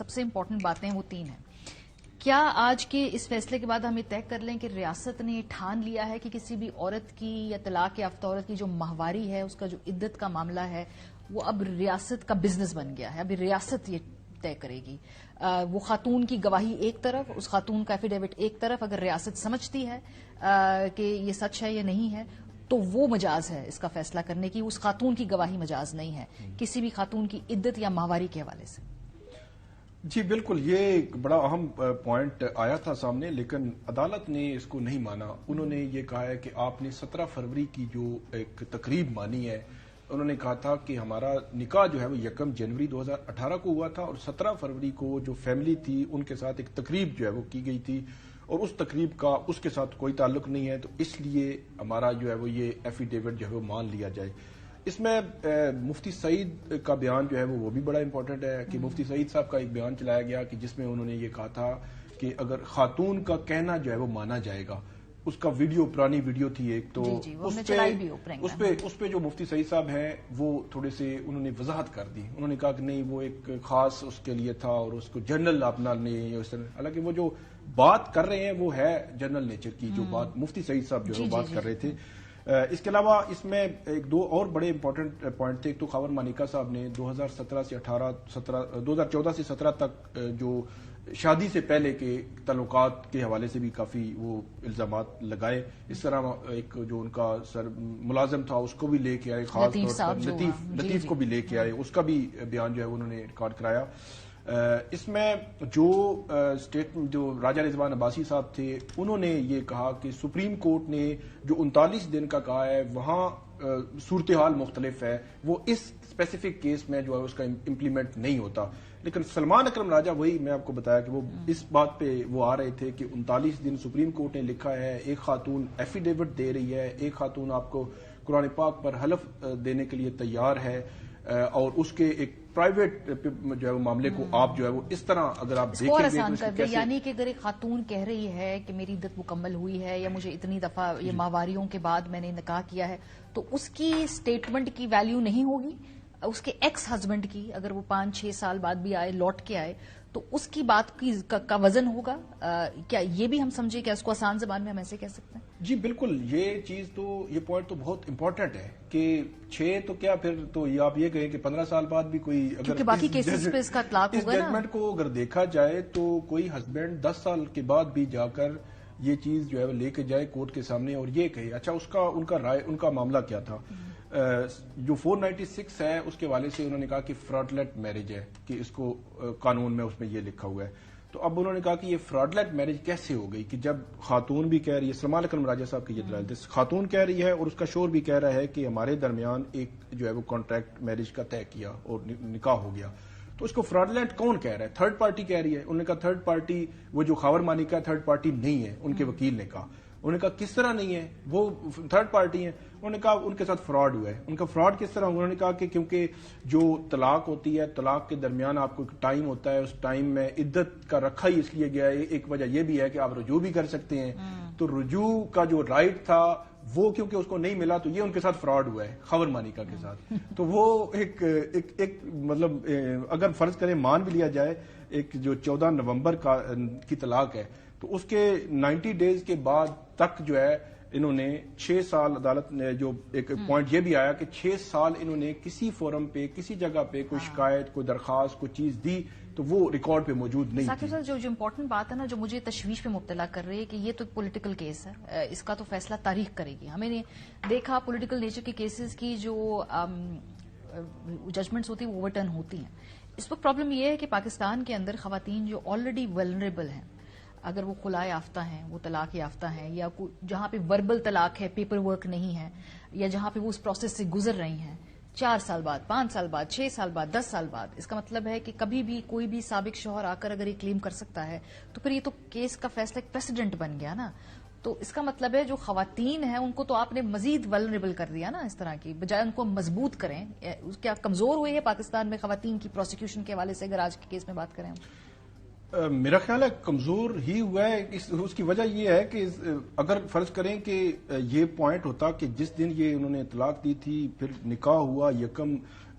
سب سے امپورٹنٹ باتیں وہ 3 ہیں. کیا آج کے اس فیصلے کے بعد ہم یہ طے کر لیں کہ ریاست نے ٹھان لیا ہے کہ کسی بھی عورت کی یا طلاق یافتہ عورت کی جو ماہواری ہے، اس کا جو عدت کا معاملہ ہے، وہ اب ریاست کا بزنس بن گیا ہے، ابھی ریاست یہ طے کرے گی. وہ خاتون کی گواہی ایک طرف، اس خاتون کا ایفیڈیوٹ ایک طرف، اگر ریاست سمجھتی ہے کہ یہ سچ ہے یا نہیں ہے تو وہ مجاز ہے اس کا فیصلہ کرنے کی. اس خاتون کی گواہی مجاز نہیں ہے کسی بھی خاتون کی عدت یا ماہواری کے حوالے سے. جی بالکل، یہ ایک بڑا اہم پوائنٹ آیا تھا سامنے، لیکن عدالت نے اس کو نہیں مانا. انہوں نے یہ کہا ہے کہ آپ نے 17 فروری کی جو ایک تقریب مانی ہے، انہوں نے کہا تھا کہ ہمارا نکاح جو ہے وہ 1 جنوری 2018 کو ہوا تھا اور 17 فروری کو جو فیملی تھی ان کے ساتھ ایک تقریب جو ہے وہ کی گئی تھی اور اس تقریب کا اس کے ساتھ کوئی تعلق نہیں ہے، تو اس لیے ہمارا جو ہے وہ یہ ایفیڈیوٹ جو ہے وہ مان لیا جائے. اس میں مفتی سعید کا بیان جو ہے وہ بھی بڑا امپورٹنٹ ہے کہ مفتی سعید صاحب کا ایک بیان چلایا گیا کہ جس میں انہوں نے یہ کہا تھا کہ اگر خاتون کا کہنا جو ہے وہ مانا جائے گا. اس کا ویڈیو، پرانی ویڈیو تھی ایک، تو اس پہ جو مفتی سعید صاحب ہیں وہ تھوڑے سے انہوں نے وضاحت کر دی. انہوں نے کہا کہ نہیں، وہ ایک خاص اس کے لیے تھا اور اس کو جنرل آپ نہ لیں. حالانکہ وہ جو بات کر رہے ہیں وہ ہے جنرل نیچر کی، جو بات مفتی سعید صاحب جو ہے وہ بات کر رہے تھے. اس کے علاوہ اس میں ایک 2 اور بڑے امپورٹنٹ پوائنٹ تھے. ایک تو خاور مانیکا صاحب نے 2014 سے 17 تک جو شادی سے پہلے کے تعلقات کے حوالے سے بھی کافی وہ الزامات لگائے. اس طرح ایک جو ان کا ملازم تھا اس کو بھی لے کے آئے، خاص طور پر لطیف کو بھی لے کے آئے، اس کا بھی بیان جو ہے انہوں نے ریکارڈ کرایا. اس میں جو راجہ رضوان عباسی صاحب تھے انہوں نے یہ کہا کہ سپریم کورٹ نے جو 39 دن کا کہا ہے وہاں صورتحال مختلف ہے، وہ اس اسپیسیفک کیس میں جو ہے اس کا امپلیمنٹ نہیں ہوتا. لیکن سلمان اکرم راجہ، وہی میں آپ کو بتایا کہ وہ اس بات پہ وہ آ رہے تھے کہ 39 دن سپریم کورٹ نے لکھا ہے، ایک خاتون ایفیڈیوٹ دے رہی ہے، ایک خاتون آپ کو قرآن پاک پر حلف دینے کے لیے تیار ہے، اور اس کے ایک پرائیویٹ جو ہے وہ معاملے کو آپ جو ہے وہ اس طرح اگر آپ دیکھیں گے، یعنی کہ اگر ایک خاتون کہہ رہی ہے کہ میری عدت مکمل ہوئی ہے یا مجھے اتنی دفعہ یہ ماہواریوں کے بعد میں نے نکاح کیا ہے، تو اس کی سٹیٹمنٹ کی ویلیو نہیں ہوگی. اس کے ایکس ہسبینڈ کی اگر وہ 5-6 سال بعد بھی آئے، لوٹ کے آئے، تو اس کی بات کا وزن ہوگا. کیا یہ بھی ہم سمجھے کہ اس کو آسان زبان میں ہم ایسے کہہ سکتے ہیں؟ جی بالکل، یہ چیز تو، یہ پوائنٹ تو بہت امپورٹنٹ ہے کہ 6 تو کیا، پھر تو یہ آپ یہ کہیں کہ 15 سال بعد بھی کوئی اگر باقی کیسز پہ اس کا اطلاق ہوگا نا، اس ججمنٹ کو اگر دیکھا جائے تو کوئی ہسبینڈ 10 سال کے بعد بھی جا کر یہ چیز جو ہے وہ لے کے جائے کورٹ کے سامنے اور یہ کہے اچھا اس کا ان کا رائے، ان کا معاملہ کیا تھا. جو 496 ہے اس کے حوالے سے انہوں نے کہا کہ فراڈلنٹ میرج ہے، کہ اس کو قانون میں اس میں یہ لکھا ہوا ہے. تو اب انہوں نے کہا کہ یہ فراڈلنٹ میرج کیسے ہو گئی کہ جب خاتون بھی کہہ رہی ہے، سلمان اکرم راجہ صاحب کی یہ دلائل تھی، خاتون کہہ رہی ہے اور اس کا شوہر بھی کہہ رہا ہے کہ ہمارے درمیان ایک جو ہے وہ کانٹریکٹ میرج کا طے کیا اور نکاح ہو گیا. تو اس کو فراڈلنٹ کون کہہ رہا ہے؟ تھرڈ پارٹی کہہ رہی ہے. انہوں نے کہا تھرڈ پارٹی وہ جو خاور مانیکا تھرڈ پارٹی نہیں ہے، ان کے وکیل نے کہا. انہوں نے کہا کس طرح نہیں ہے، وہ تھرڈ پارٹی ہیں. انہوں نے کہا ان کے ساتھ فراڈ ہوا ہے. ان کا فراڈ کس طرح؟ انہوں نے کہا کہ کیونکہ جو طلاق ہوتی ہے، طلاق کے درمیان آپ کو ایک ٹائم ہوتا ہے، اس ٹائم میں عدت کا رکھا ہی اس لیے گیا ہے. ایک وجہ یہ بھی ہے کہ آپ رجوع بھی کر سکتے ہیں، تو رجوع کا جو رائٹ تھا وہ کیونکہ اس کو نہیں ملا تو یہ ان کے ساتھ فراڈ ہوا ہے خاور مانیکا کے ساتھ. تو وہ ایک مطلب اگر فرض کریں مان بھی لیا جائے، ایک جو 14 نومبر کی طلاق ہے تو اس کے 90 ڈیز کے بعد تک جو ہے انہوں نے 6 سال، عدالت نے جو ایک پوائنٹ یہ بھی آیا کہ 6 سال انہوں نے کسی فورم پہ، کسی جگہ پہ کوئی شکایت، کوئی درخواست، کوئی چیز دی تو وہ ریکارڈ پہ موجود نہیں تھی. صاحب جو امپورٹنٹ بات ہے نا، جو مجھے تشویش پہ مبتلا کر رہی ہے کہ یہ تو پولیٹیکل کیس ہے، اس کا تو فیصلہ تاریخ کرے گی. ہمیں نے دیکھا پولیٹیکل نیچر کے کیسز کی جو ججمنٹس ہوتی ہیں وہ اوور ٹرن ہوتی ہیں. اس وقت پرابلم یہ ہے کہ پاکستان کے اندر خواتین جو آلریڈی ولنریبل ہیں، اگر وہ خلا یافتہ ہیں، وہ طلاق یافتہ ہیں، یا جہاں پہ وربل طلاق ہے، پیپر ورک نہیں ہے، یا جہاں پہ وہ اس پروسیس سے گزر رہی ہیں 4 سال بعد، 5 سال بعد، 6 سال بعد، 10 سال بعد، اس کا مطلب ہے کہ کبھی بھی کوئی بھی سابق شوہر آ کر اگر یہ کلیم کر سکتا ہے تو پھر یہ تو کیس کا فیصلہ ایک پریسیڈنٹ بن گیا نا. تو اس کا مطلب ہے جو خواتین ہیں ان کو تو آپ نے مزید ولنریبل کر دیا نا، اس طرح کی بجائے ان کو مضبوط کریں. کیا کمزور ہوئی ہے پاکستان میں خواتین کی پروسیکیوشن کے حوالے سے اگر آج کے کیس میں بات کریں؟ میرا خیال ہے کمزور ہی ہوا ہے. اس کی وجہ یہ ہے کہ اگر فرض کریں کہ یہ پوائنٹ ہوتا کہ جس دن یہ انہوں نے طلاق دی تھی پھر نکاح ہوا 1